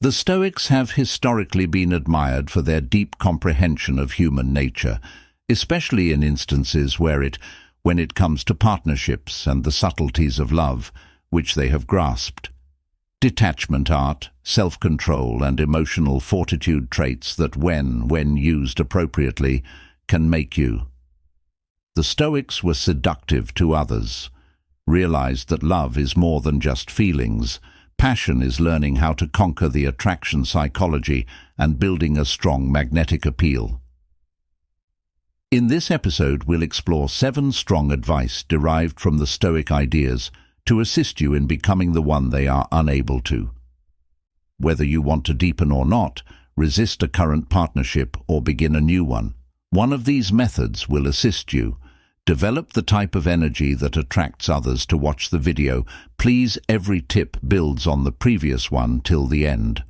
The Stoics have historically been admired for their deep comprehension of human nature, especially in instances when it comes to partnerships and the subtleties of love, which they have grasped. Detachment art, self-control and emotional fortitude traits that when used appropriately, can make you. The Stoics were seductive to others, realized that love is more than just feelings. Passion is learning how to conquer the attraction psychology and building a strong magnetic appeal. In this episode, we'll explore 7 strong advice derived from the Stoic ideas to assist you in becoming the one they are unable to. Whether you want to deepen or not, resist a current partnership or begin a new one, one of these methods will assist you. Develop the type of energy that attracts others to watch the video. Please, every tip builds on the previous one till the end.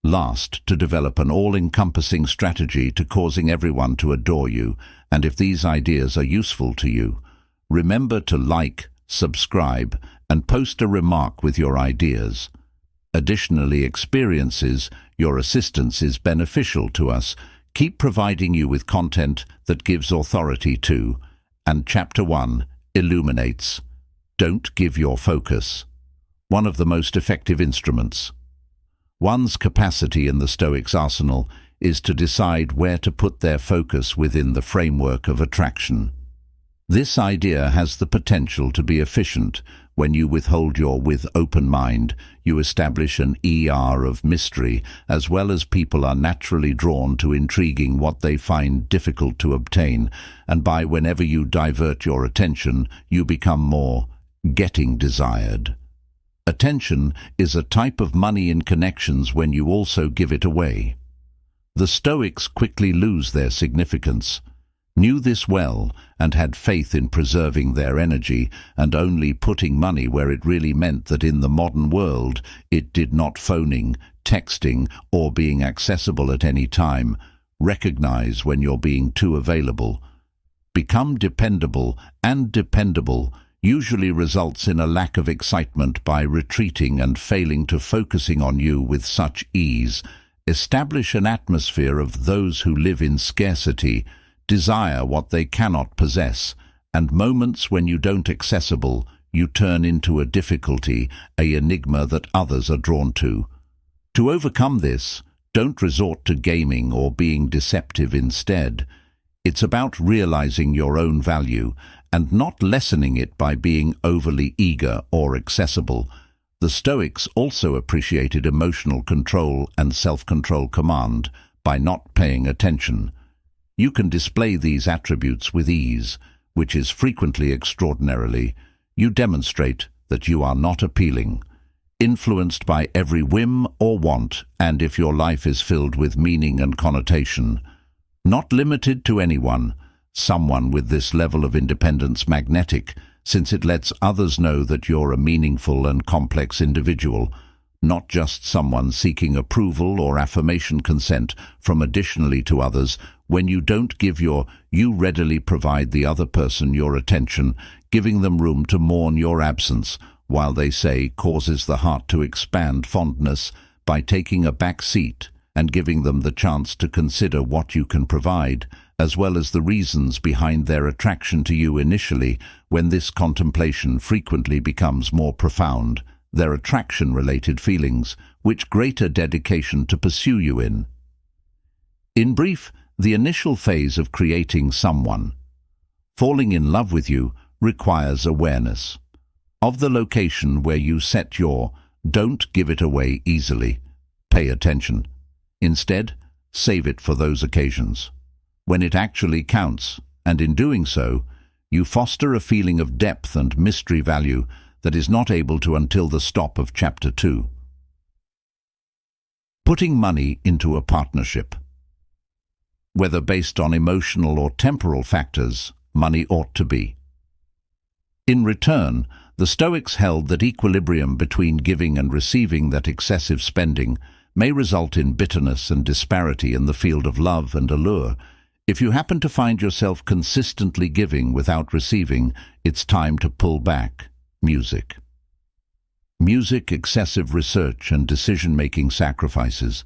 Last, to develop an all-encompassing strategy to causing everyone to adore you. And if these ideas are useful to you, remember to like, subscribe, and post a remark with your ideas. Additionally, your assistance is beneficial to us. Keep providing you with content that gives authority to. And Chapter 1 illuminates. Don't give your focus. One of the most effective instruments. One's capacity in the Stoics' arsenal is to decide where to put their focus within the framework of attraction. This idea has the potential to be efficient. When you withhold with open mind, you establish an air of mystery, as well as people are naturally drawn to intriguing what they find difficult to obtain, and whenever you divert your attention, you become more getting desired. Attention is a type of money in connections when you also give it away. The Stoics quickly lose their significance, knew this well, and had faith in preserving their energy and only putting money where it really meant that in the modern world it did not phoning, texting, or being accessible at any time. Recognize when you're being too available. Become dependable, and dependable usually results in a lack of excitement by retreating and failing to focusing on you with such ease. Establish an atmosphere of those who live in scarcity, desire what they cannot possess, and moments when you don't accessible, you turn into a difficulty, an enigma that others are drawn to. To overcome this, don't resort to gaming or being deceptive instead. It's about realizing your own value and not lessening it by being overly eager or accessible. The Stoics also appreciated emotional control and self-control command by not paying attention. You can display these attributes with ease, which is frequently extraordinarily. You demonstrate that you are not appealing, influenced by every whim or want, and if your life is filled with meaning and connotation, not limited to anyone, someone with this level of independence magnetic, since it lets others know that you're a meaningful and complex individual, not just someone seeking approval or affirmation consent from additionally to others. When you don't give you readily provide the other person your attention, giving them room to mourn your absence, while they say causes the heart to expand fondness by taking a back seat and giving them the chance to consider what you can provide, as well as the reasons behind their attraction to you initially. When this contemplation frequently becomes more profound, their attraction-related feelings, which greater dedication to pursue you in. In brief, the initial phase of creating someone, falling in love with you, requires awareness of the location where you set your. Don't give it away easily. Pay attention. Instead, save it for those occasions when it actually counts, and in doing so, you foster a feeling of depth and mystery value that is not able to until the stop of Chapter 2. Putting money into a partnership. Whether based on emotional or temporal factors, money ought to be. In return, the Stoics held that equilibrium between giving and receiving, that excessive spending may result in bitterness and disparity in the field of love and allure. If you happen to find yourself consistently giving without receiving, it's time to pull back. Music. Music, excessive research, and decision-making sacrifices.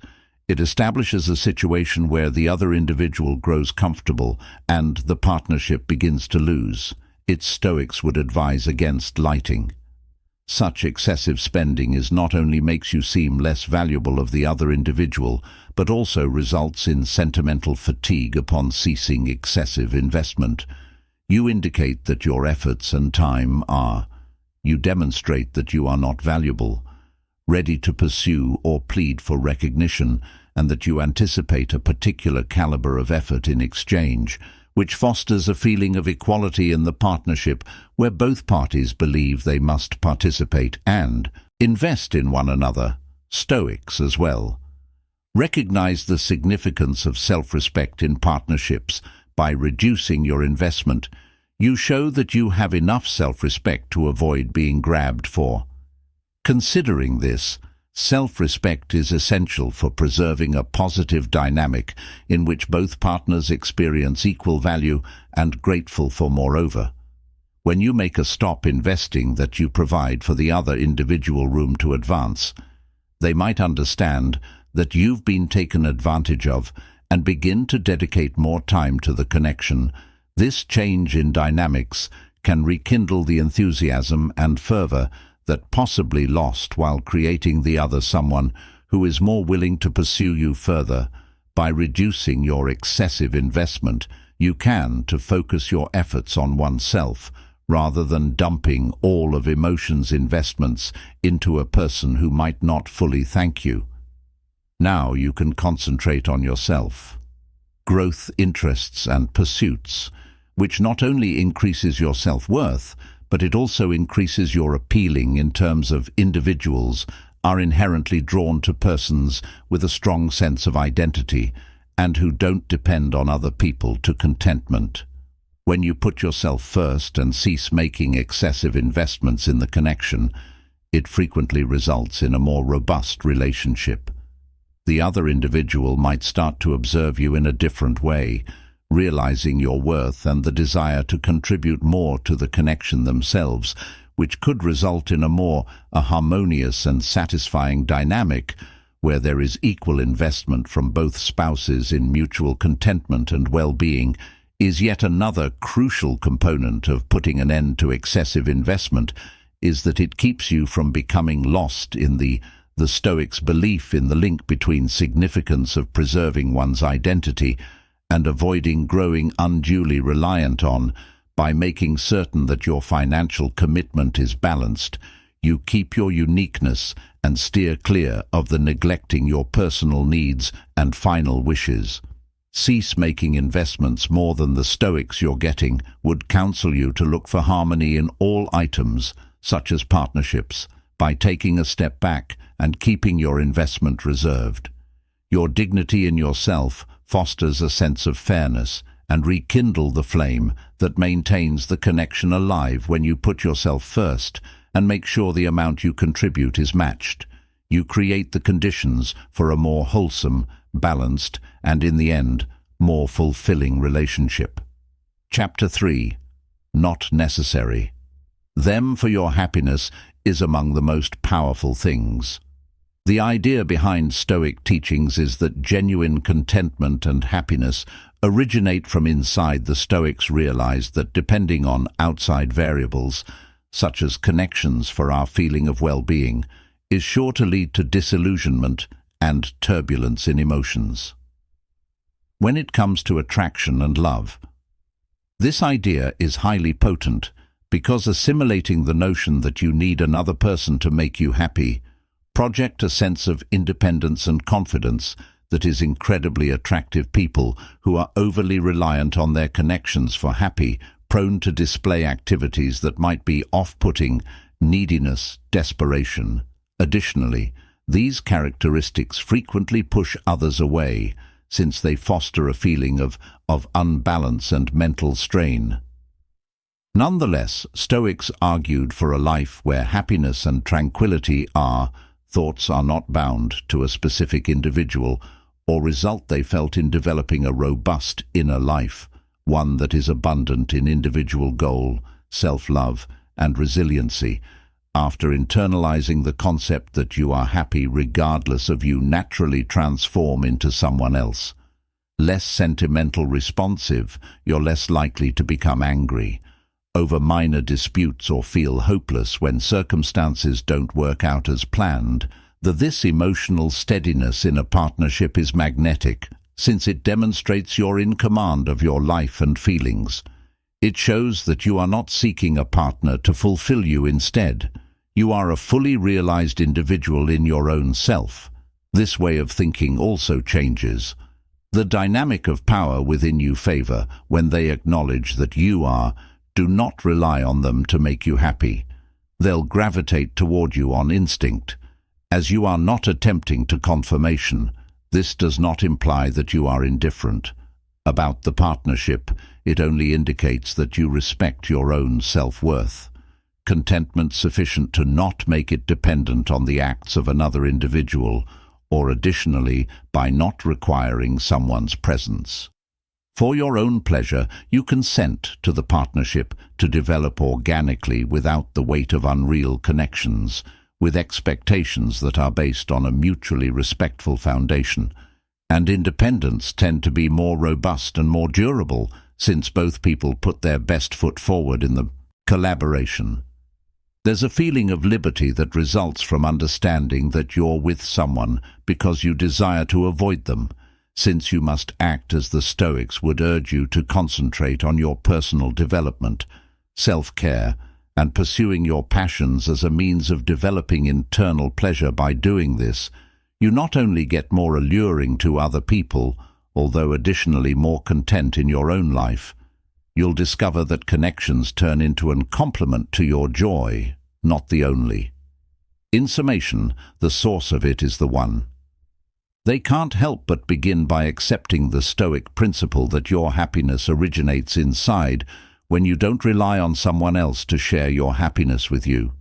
It establishes a situation where the other individual grows comfortable and the partnership begins to lose. Its Stoics would advise against lighting. Such excessive spending not only makes you seem less valuable of the other individual, but also results in sentimental fatigue upon ceasing excessive investment. You indicate that your efforts and time are. You demonstrate that you are not valuable, ready to pursue or plead for recognition, and that you anticipate a particular caliber of effort in exchange, which fosters a feeling of equality in the partnership where both parties believe they must participate and invest in one another. Stoics as well. Recognize the significance of self-respect in partnerships. By reducing your investment, you show that you have enough self-respect to avoid being grabbed for. Considering this, self-respect is essential for preserving a positive dynamic in which both partners experience equal value and grateful for moreover. When you make a stop investing that you provide for the other individual room to advance, they might understand that you've been taken advantage of and begin to dedicate more time to the connection. This change in dynamics can rekindle the enthusiasm and fervor that possibly lost while creating the other someone who is more willing to pursue you further. By reducing your excessive investment, you can to focus your efforts on oneself rather than dumping all of emotions' investments into a person who might not fully thank you. Now you can concentrate on yourself. Growth, interests, and pursuits, which not only increases your self-worth, but it also increases your appealing in terms of individuals are inherently drawn to persons with a strong sense of identity and who don't depend on other people to contentment. When you put yourself first and cease making excessive investments in the connection, it frequently results in a more robust relationship. The other individual might start to observe you in a different way, realizing your worth and the desire to contribute more to the connection themselves, which could result in a harmonious and satisfying dynamic where there is equal investment from both spouses in mutual contentment and well-being. Is yet another crucial component of putting an end to excessive investment is that it keeps you from becoming lost in the Stoics' belief in the link between significance of preserving one's identity and avoiding growing unduly reliant on. By making certain that your financial commitment is balanced, you keep your uniqueness and steer clear of the neglecting your personal needs and final wishes. Cease making investments more than the Stoics you're getting would counsel you to look for harmony in all items, such as partnerships, by taking a step back and keeping your investment reserved. Your dignity in yourself fosters a sense of fairness and rekindle the flame that maintains the connection alive. When you put yourself first and make sure the amount you contribute is matched, you create the conditions for a more wholesome, balanced, and in the end, more fulfilling relationship. Chapter 3. Not necessary. Them for your happiness is among the most powerful things. The idea behind Stoic teachings is that genuine contentment and happiness originate from inside. The Stoics realized that depending on outside variables, such as connections for our feeling of well-being, is sure to lead to disillusionment and turbulence in emotions. When it comes to attraction and love, this idea is highly potent because assimilating the notion that you need another person to make you happy project a sense of independence and confidence that is incredibly attractive. People who are overly reliant on their connections for happy, prone to display activities that might be off-putting, neediness, desperation. Additionally, these characteristics frequently push others away, since they foster a feeling of unbalance and mental strain. Nonetheless, Stoics argued for a life where happiness and tranquility thoughts are not bound to a specific individual or result they felt in developing a robust inner life, one that is abundant in individual goal, self-love, and resiliency. after internalizing the concept that you are happy regardless of, you naturally transform into someone else. Less sentimental responsive, you're less likely to become angry over minor disputes or feel hopeless when circumstances don't work out as planned. This emotional steadiness in a partnership is magnetic, since it demonstrates you're in command of your life and feelings. It shows that you are not seeking a partner to fulfill you. Instead, you are a fully realized individual in your own self. This way of thinking also changes the dynamic of power within you. Favor when they acknowledge that you are. Do not rely on them to make you happy. They'll gravitate toward you on instinct, as you are not attempting to confirmation. This does not imply that you are indifferent about the partnership. It only indicates that you respect your own self-worth. Contentment sufficient to not make it dependent on the acts of another individual, or additionally, by not requiring someone's presence. For your own pleasure, you consent to the partnership to develop organically without the weight of unreal connections, with expectations that are based on a mutually respectful foundation. And independence tend to be more robust and more durable, since both people put their best foot forward in the collaboration. There's a feeling of liberty that results from understanding that you're with someone because you desire to avoid them, since you must act as the Stoics would urge you to concentrate on your personal development, self-care, and pursuing your passions as a means of developing internal pleasure. By doing this, you not only get more alluring to other people, although additionally more content in your own life. You'll discover that connections turn into a complement to your joy, not the only. In summation, the source of it is the one. They can't help but begin by accepting the Stoic principle that your happiness originates inside when you don't rely on someone else to share your happiness with you.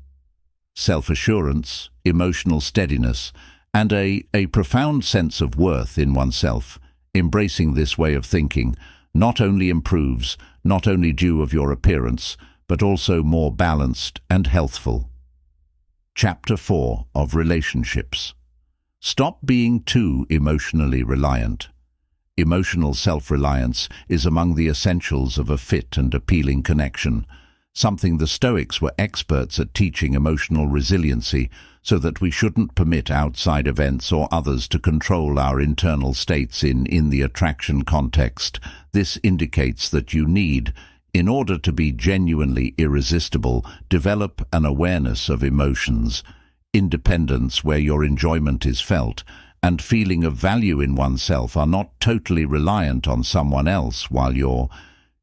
Self-assurance, emotional steadiness, and a profound sense of worth in oneself. Embracing this way of thinking not only improves, not only due of your appearance, but also more balanced and healthful. Chapter 4 of Relationships. Stop being too emotionally reliant. Emotional self-reliance is among the essentials of a fit and appealing connection, something the Stoics were experts at teaching. Emotional resiliency, so that we shouldn't permit outside events or others to control our internal states in the attraction context. This indicates that you need, in order to be genuinely irresistible, develop an awareness of emotions, independence where your enjoyment is felt, and feeling of value in oneself are not totally reliant on someone else. While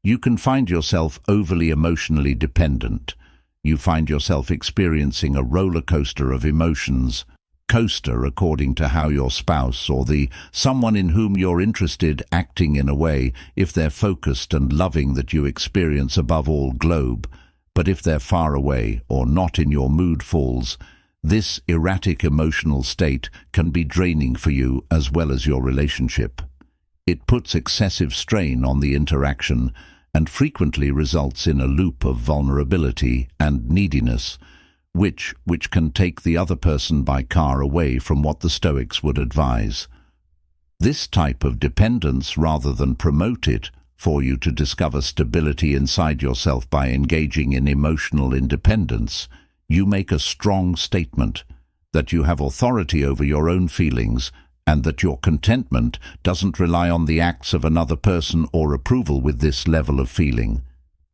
you can find yourself overly emotionally dependent. You find yourself experiencing a roller coaster of emotions. Coaster according to how your spouse or the someone in whom you're interested acting in a way, if they're focused and loving, that you experience above all globe. But if they're far away or not in your mood, falls. This erratic emotional state can be draining for you as well as your relationship. It puts excessive strain on the interaction and frequently results in a loop of vulnerability and neediness, which can take the other person by car away from what the Stoics would advise. This type of dependence, rather than promote it, for you to discover stability inside yourself by engaging in emotional independence, you make a strong statement that you have authority over your own feelings and that your contentment doesn't rely on the acts of another person or approval. With this level of feeling,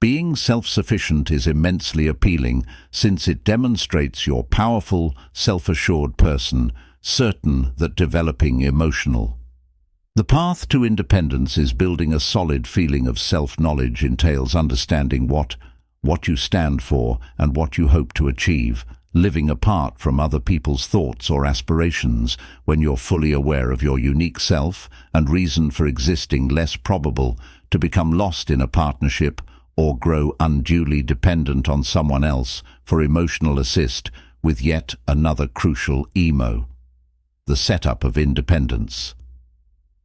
being self-sufficient is immensely appealing, since it demonstrates you're powerful, self-assured person, certain that developing emotional. The path to independence is building a solid feeling of self-knowledge. Entails understanding what you stand for and what you hope to achieve, living apart from other people's thoughts or aspirations. When you're fully aware of your unique self and reason for existing, less probable to become lost in a partnership or grow unduly dependent on someone else for emotional assist. With yet another crucial the setup of independence.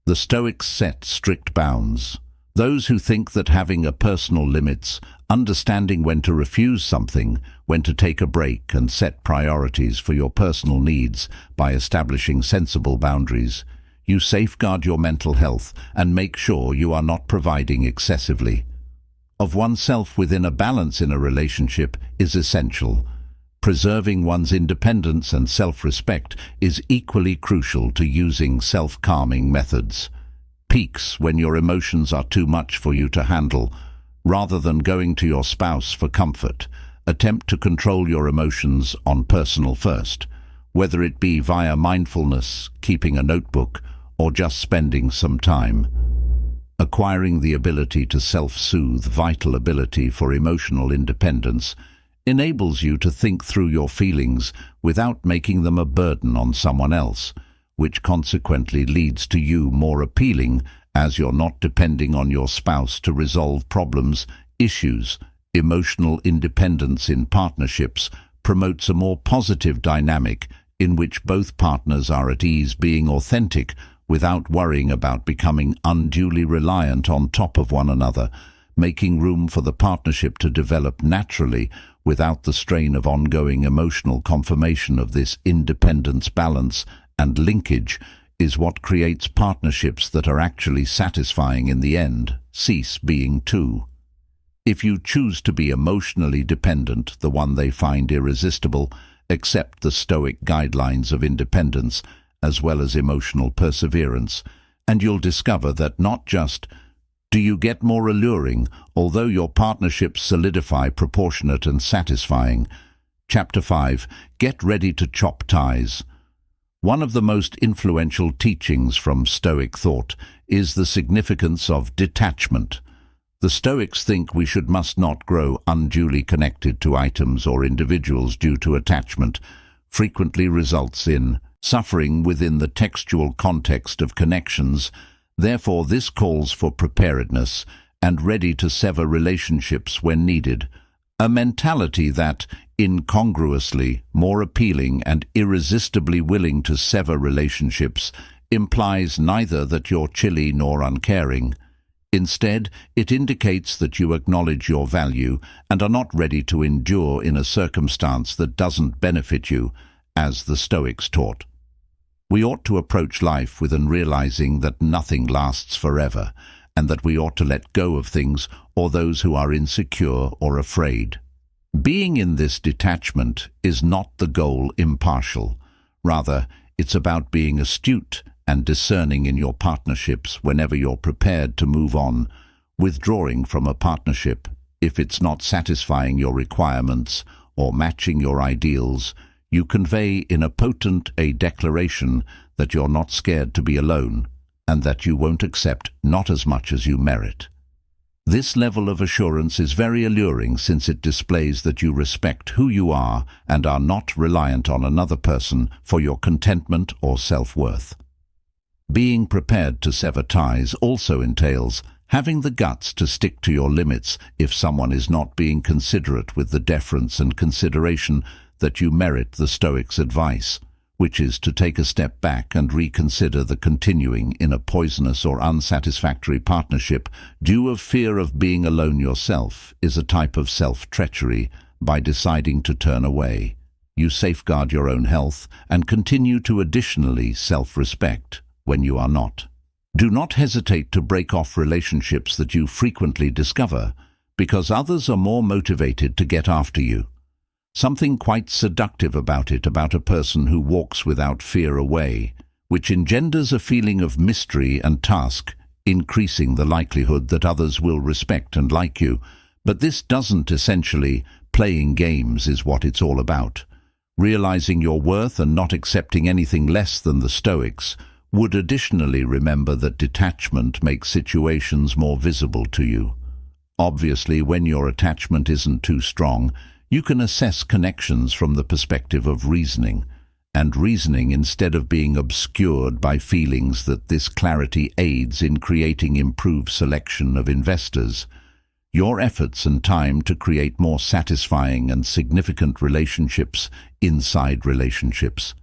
The Stoics set strict bounds. Those who think that having a personal limits, understanding when to refuse something, when to take a break and set priorities for your personal needs by establishing sensible boundaries. You safeguard your mental health and make sure you are not providing excessively. Of oneself within a balance in a relationship is essential. Preserving one's independence and self-respect is equally crucial to using self-calming methods. Peaks when your emotions are too much for you to handle. Rather than going to your spouse for comfort, attempt to control your emotions on personal first, whether it be via mindfulness, keeping a notebook, or just spending some time. Acquiring the ability to self-soothe, vital ability for emotional independence, enables you to think through your feelings without making them a burden on someone else, which consequently leads to you more appealing as you're not depending on your spouse to resolve problems, issues. Emotional independence in partnerships promotes a more positive dynamic in which both partners are at ease being authentic without worrying about becoming unduly reliant on top of one another, making room for the partnership to develop naturally without the strain of ongoing emotional confirmation of this independence. Balance and linkage is what creates partnerships that are actually satisfying in the end. Cease being two. If you choose to be emotionally dependent, the one they find irresistible, accept the Stoic guidelines of independence as well as emotional perseverance, and you'll discover that not just do you get more alluring, although your partnerships solidify proportionate and satisfying. Chapter 5. Get ready to chop ties. One of the most influential teachings from Stoic thought is the significance of detachment. The Stoics think we must not grow unduly connected to items or individuals due to attachment, frequently results in suffering within the textual context of connections. Therefore, this calls for preparedness and ready to sever relationships when needed, a mentality that, incongruously more appealing and irresistibly willing to sever relationships, implies neither that you're chilly nor uncaring. Instead, it indicates that you acknowledge your value and are not ready to endure in a circumstance that doesn't benefit you, as the Stoics taught. We ought to approach life with an realizing that nothing lasts forever, and that we ought to let go of things or those who are insecure or afraid. Being in this detachment is not the goal impartial. Rather, it's about being astute and discerning in your partnerships whenever you're prepared to move on, withdrawing from a partnership if it's not satisfying your requirements or matching your ideals. You convey in a potent declaration that you're not scared to be alone and that you won't accept not as much as you merit. This level of assurance is very alluring since it displays that you respect who you are and are not reliant on another person for your contentment or self-worth. Being prepared to sever ties also entails having the guts to stick to your limits if someone is not being considerate with the deference and consideration that you merit. The Stoics' advice, which is to take a step back and reconsider the continuing in a poisonous or unsatisfactory partnership due of fear of being alone yourself, is a type of self-treachery. By deciding to turn away, you safeguard your own health and continue to additionally self-respect when you are not. Do not hesitate to break off relationships that you frequently discover because others are more motivated to get after you. Something quite seductive about a person who walks without fear away, which engenders a feeling of mystery and task, increasing the likelihood that others will respect and like you. But this doesn't essentially playing games is what it's all about. Realizing your worth and not accepting anything less than the Stoics would additionally remember that detachment makes situations more visible to you. Obviously, when your attachment isn't too strong, you can assess connections from the perspective of reasoning, and reasoning instead of being obscured by feelings. That this clarity aids in creating improved selection of investors. Your efforts and time to create more satisfying and significant relationships inside relationships.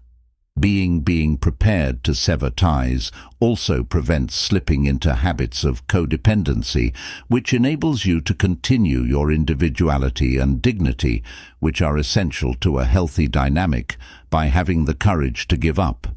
Being prepared to sever ties also prevents slipping into habits of codependency, which enables you to continue your individuality and dignity, which are essential to a healthy dynamic, by having the courage to give up.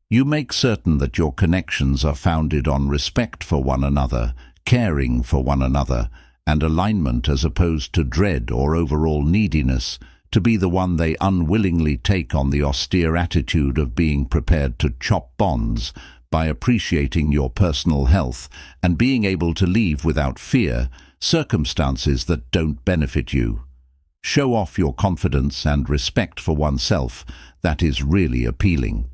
You make certain that your connections are founded on respect for one another, caring for one another, and alignment as opposed to dread or overall neediness. To be the one, they unwillingly take on the austere attitude of being prepared to chop bonds by appreciating your personal health and being able to leave without fear circumstances that don't benefit you. Show off your confidence and respect for oneself. That is really appealing.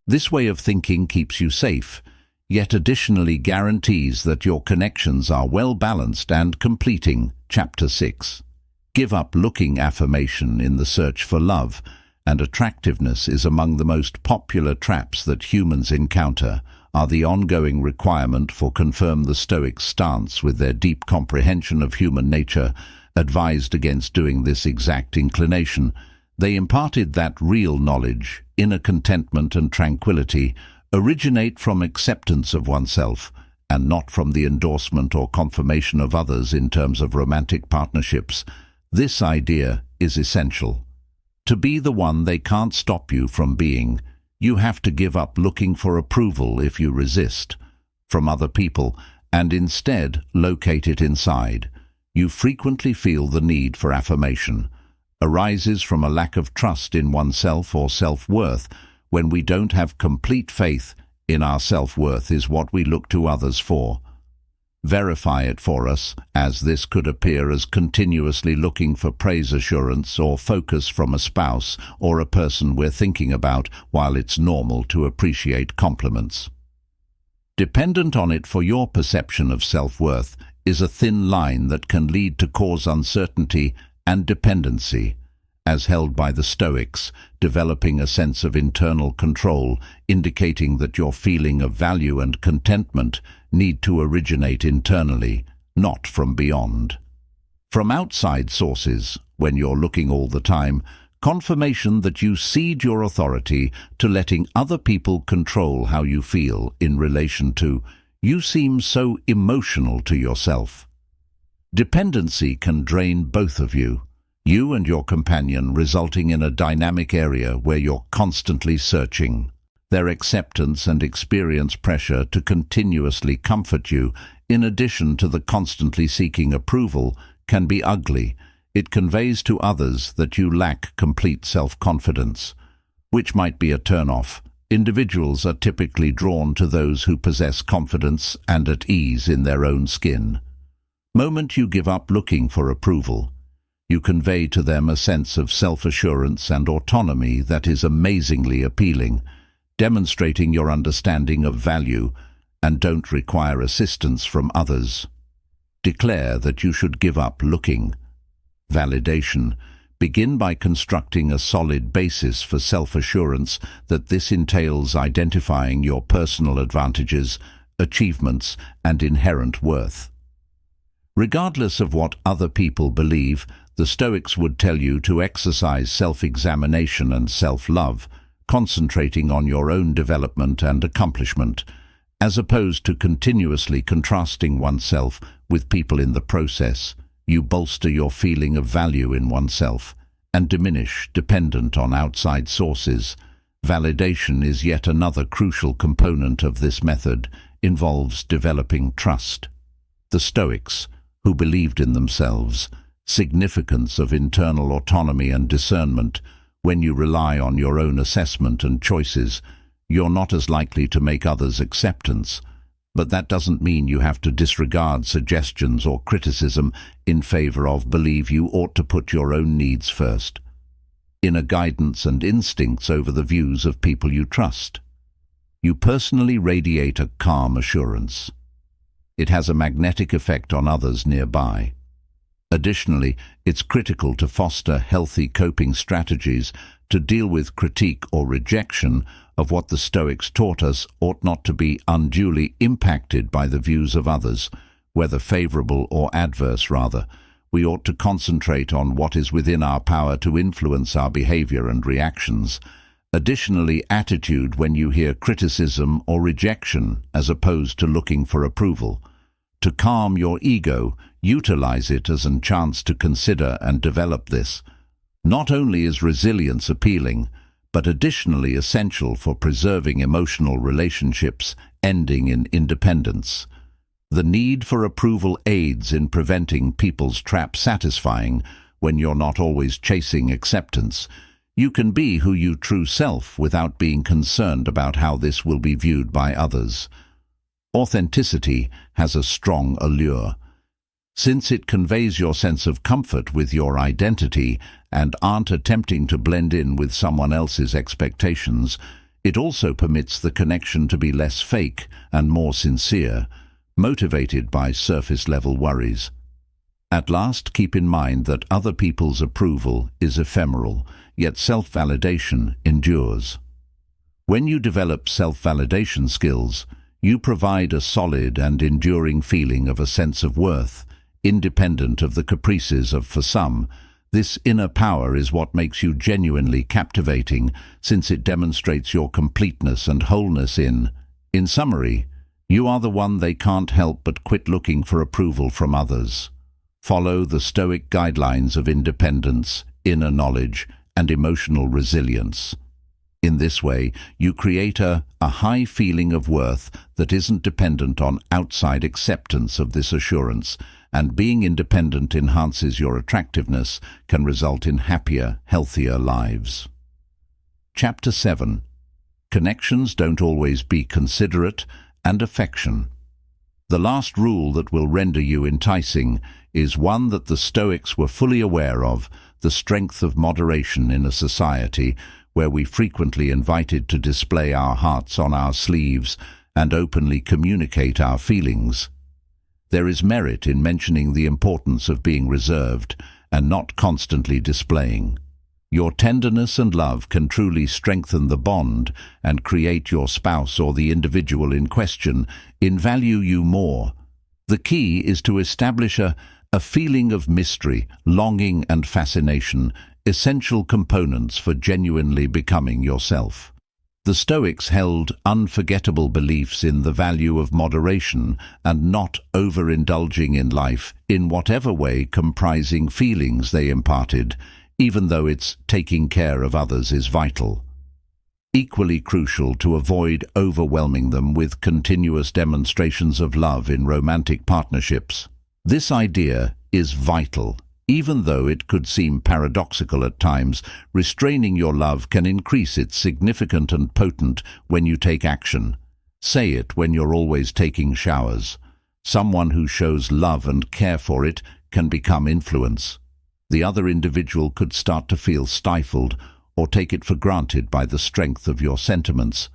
This way of thinking keeps you safe, yet additionally guarantees that your connections are well balanced and completing. Chapter 6. Give up looking. Affirmation in the search for love and attractiveness is among the most popular traps that humans encounter. Are the ongoing requirement for confirm. The Stoics' stance, with their deep comprehension of human nature, advised against doing this exact inclination. They imparted that real knowledge, inner contentment and tranquility originate from acceptance of oneself, and not from the endorsement or confirmation of others in terms of romantic partnerships. This idea is essential. To be the one, they can't stop you from being. You have to give up looking for approval if you resist from other people, and instead locate it inside. You frequently feel the need for affirmation arises from a lack of trust in oneself or self-worth. When we don't have complete faith in our self-worth is what we look to others for. Verify it for us, as this could appear as continuously looking for praise, assurance, or focus from a spouse or a person we're thinking about, while it's normal to appreciate compliments. Dependent on it for your perception of self-worth is a thin line that can lead to cause uncertainty and dependency, as held by the Stoics, developing a sense of internal control, indicating that your feeling of value and contentment need to originate internally, not from beyond. From outside sources, when you're looking all the time, confirmation that you cede your authority to letting other people control how you feel in relation to, you seem so emotional to yourself. Dependency can drain both of you and your companion, resulting in a dynamic area where you're constantly searching their acceptance and experience pressure to continuously comfort you, in addition to the constantly seeking approval, can be ugly. It conveys to others that you lack complete self-confidence, which might be a turn-off. Individuals are typically drawn to those who possess confidence and at ease in their own skin. Moment you give up looking for approval, you convey to them a sense of self-assurance and autonomy that is amazingly appealing, demonstrating your understanding of value and don't require assistance from others. Declare that you should give up looking. Validation. Begin by constructing a solid basis for self-assurance that this entails identifying your personal advantages, achievements, and inherent worth. Regardless of what other people believe, the Stoics would tell you to exercise self-examination and self-love, concentrating on your own development and accomplishment, as opposed to continuously contrasting oneself with people in the process. You bolster your feeling of value in oneself and diminish dependent on outside sources. Validation is yet another crucial component of this method, involves developing trust. The Stoics, who believed in themselves, significance of internal autonomy and discernment. When you rely on your own assessment and choices, you're not as likely to make others' acceptance. But that doesn't mean you have to disregard suggestions or criticism in favor of believe. You ought to put your own needs first. Inner guidance and instincts over the views of people you trust. You personally radiate a calm assurance. It has a magnetic effect on others nearby. Additionally, it's critical to foster healthy coping strategies to deal with critique or rejection of what the Stoics taught us ought not to be unduly impacted by the views of others, whether favorable or adverse rather. We ought to concentrate on what is within our power to influence our behavior and reactions. Additionally, attitude when you hear criticism or rejection as opposed to looking for approval. To calm your ego, utilize it as a chance to consider and develop this. Not only is resilience appealing, but additionally essential for preserving emotional relationships ending in independence. The need for approval aids in preventing people's trap satisfying when you're not always chasing acceptance. You can be who you true self without being concerned about how this will be viewed by others. Authenticity has a strong allure. Since it conveys your sense of comfort with your identity and aren't attempting to blend in with someone else's expectations, it also permits the connection to be less fake and more sincere, motivated by surface-level worries. At last, keep in mind that other people's approval is ephemeral, yet self-validation endures. When you develop self-validation skills, you provide a solid and enduring feeling of a sense of worth, independent of the caprices of for some. This inner power is what makes you genuinely captivating, since it demonstrates your completeness and wholeness in summary, you are the one they can't help but quit looking for approval from others. Follow the Stoic guidelines of independence, inner knowledge, and emotional resilience. In this way, you create a high feeling of worth that isn't dependent on outside acceptance of this assurance, and being independent enhances your attractiveness, can result in happier, healthier lives. Chapter 7. Connections don't always be considerate and affection. The last rule that will render you enticing is one that the Stoics were fully aware of: the strength of moderation in a society where we frequently invited to display our hearts on our sleeves and openly communicate our feelings. There is merit in mentioning the importance of being reserved and not constantly displaying. Your tenderness and love can truly strengthen the bond and create your spouse or the individual in question value you more. The key is to establish a feeling of mystery, longing and fascination, essential components for genuinely becoming yourself. The Stoics held unforgettable beliefs in the value of moderation and not overindulging in life in whatever way comprising feelings they imparted, even though its taking care of others is vital. Equally crucial to avoid overwhelming them with continuous demonstrations of love in romantic partnerships. This idea is vital. Even though it could seem paradoxical at times, restraining your love can increase its significant and potent when you take action. Say it when you're always taking showers. Someone who shows love and care for it can become influence. The other individual could start to feel stifled or take it for granted by the strength of your sentiments.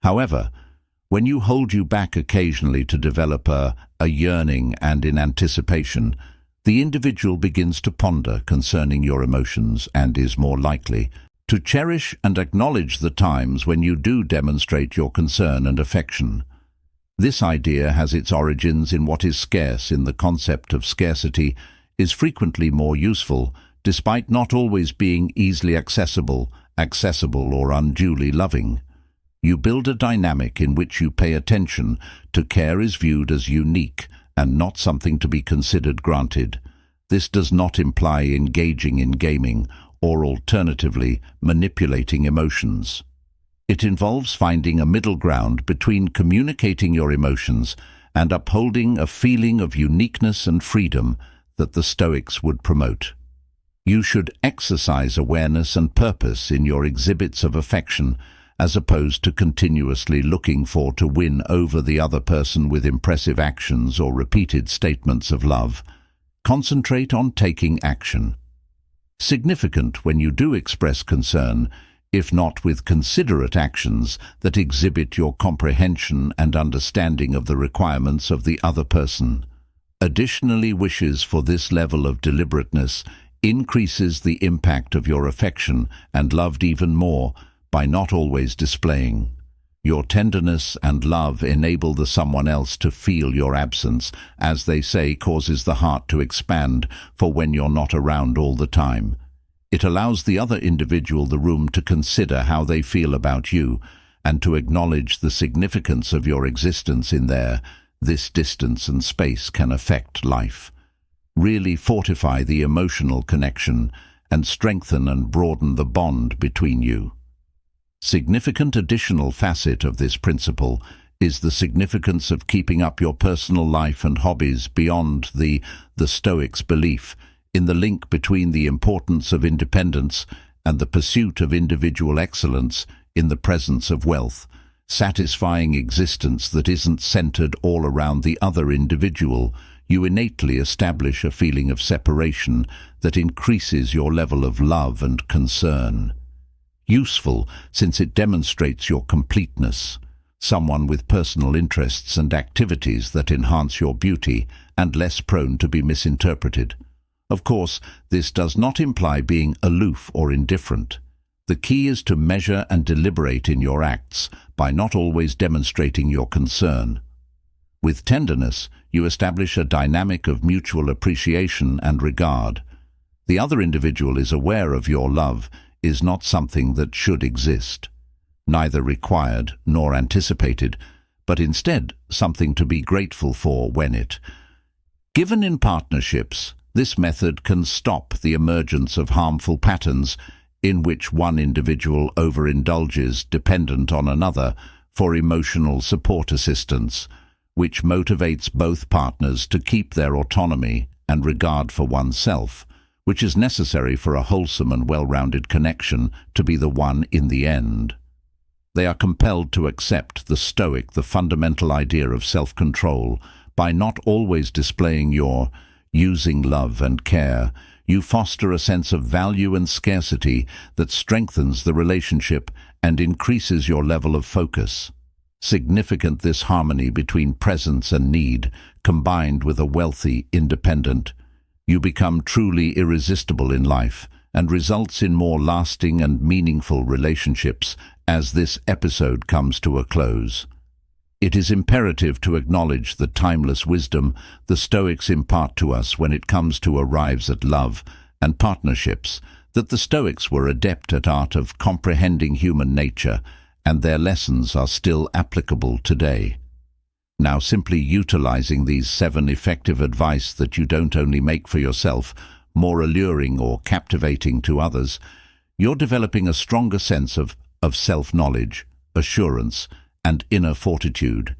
However, when you hold you back occasionally to develop a yearning and in anticipation, the individual begins to ponder concerning your emotions and is more likely to cherish and acknowledge the times when you do demonstrate your concern and affection. This idea has its origins in what is scarce. In the concept of scarcity is frequently more useful, despite not always being easily accessible or unduly loving. You build a dynamic in which you pay attention to care is viewed as unique and not something to be considered granted. This does not imply engaging in gaming or alternatively manipulating emotions. It involves finding a middle ground between communicating your emotions and upholding a feeling of uniqueness and freedom that the Stoics would promote. You should exercise awareness and purpose in your exhibits of affection, as opposed to continuously looking to win over the other person with impressive actions or repeated statements of love. Concentrate on taking action. Significant when you do express concern, if not with considerate actions that exhibit your comprehension and understanding of the requirements of the other person. Additionally, wishes for this level of deliberateness increases the impact of your affection and loved even more by not always displaying. Your tenderness and love enable the someone else to feel your absence, as they say, causes the heart to expand for when you're not around all the time. It allows the other individual the room to consider how they feel about you and to acknowledge the significance of your existence in there. This distance and space can affect life, really fortify the emotional connection, and strengthen and broaden the bond between you. Significant additional facet of this principle is the significance of keeping up your personal life and hobbies beyond the Stoics' belief in the link between the importance of independence and the pursuit of individual excellence in the presence of wealth, satisfying existence that isn't centered all around the other individual. You innately establish a feeling of separation that increases your level of love and concern. Useful, since it demonstrates your completeness, someone with personal interests and activities that enhance your beauty and less prone to be misinterpreted. Of course, this does not imply being aloof or indifferent. The key is to measure and deliberate in your acts by not always demonstrating your concern. With tenderness, you establish a dynamic of mutual appreciation and regard. The other individual is aware of your love is not something that should exist, neither required nor anticipated, but instead something to be grateful for when it. Given in partnerships, this method can stop the emergence of harmful patterns in which one individual overindulges dependent on another for emotional support assistance, which motivates both partners to keep their autonomy and regard for oneself, which is necessary for a wholesome and well-rounded connection to be the one in the end. They are compelled to accept the fundamental idea of self-control by not always displaying your using love and care. You foster a sense of value and scarcity that strengthens the relationship and increases your level of focus. Significant this harmony between presence and need, combined with a wealthy, independent. You become truly irresistible in life and results in more lasting and meaningful relationships as this episode comes to a close. It is imperative to acknowledge the timeless wisdom the Stoics impart to us when it comes to arrives at love and partnerships, that the Stoics were adept at art of comprehending human nature, and their lessons are still applicable today. Now, simply utilizing these 7 effective advice that you don't only make for yourself more alluring or captivating to others, you're developing a stronger sense of self-knowledge, assurance, and inner fortitude.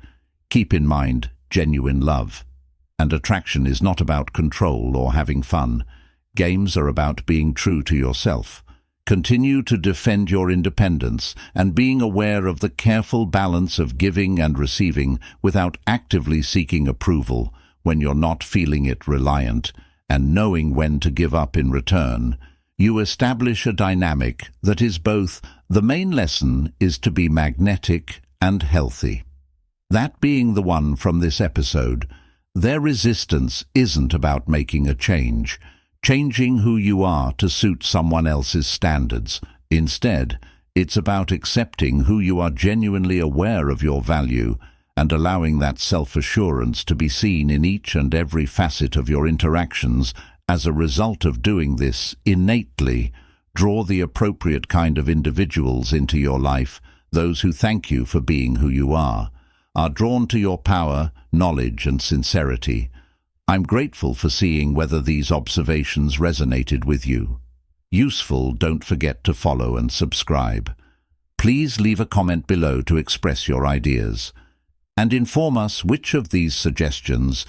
Keep in mind, genuine love and attraction is not about control or having fun. Games are about being true to yourself. Continue to defend your independence and being aware of the careful balance of giving and receiving without actively seeking approval when you're not feeling it reliant, and knowing when to give up in return. You establish a dynamic that is both. The main lesson is to be magnetic and healthy. That being the one from this episode, their resistance isn't about making a change, changing who you are to suit someone else's standards. Instead, it's about accepting who you are, genuinely aware of your value, and allowing that self-assurance to be seen in each and every facet of your interactions. As a result of doing this innately, draw the appropriate kind of individuals into your life, those who thank you for being who you are drawn to your power, knowledge, and sincerity. I'm grateful for seeing whether these observations resonated with you. Useful, don't forget to follow and subscribe. Please leave a comment below to express your ideas and inform us which of these suggestions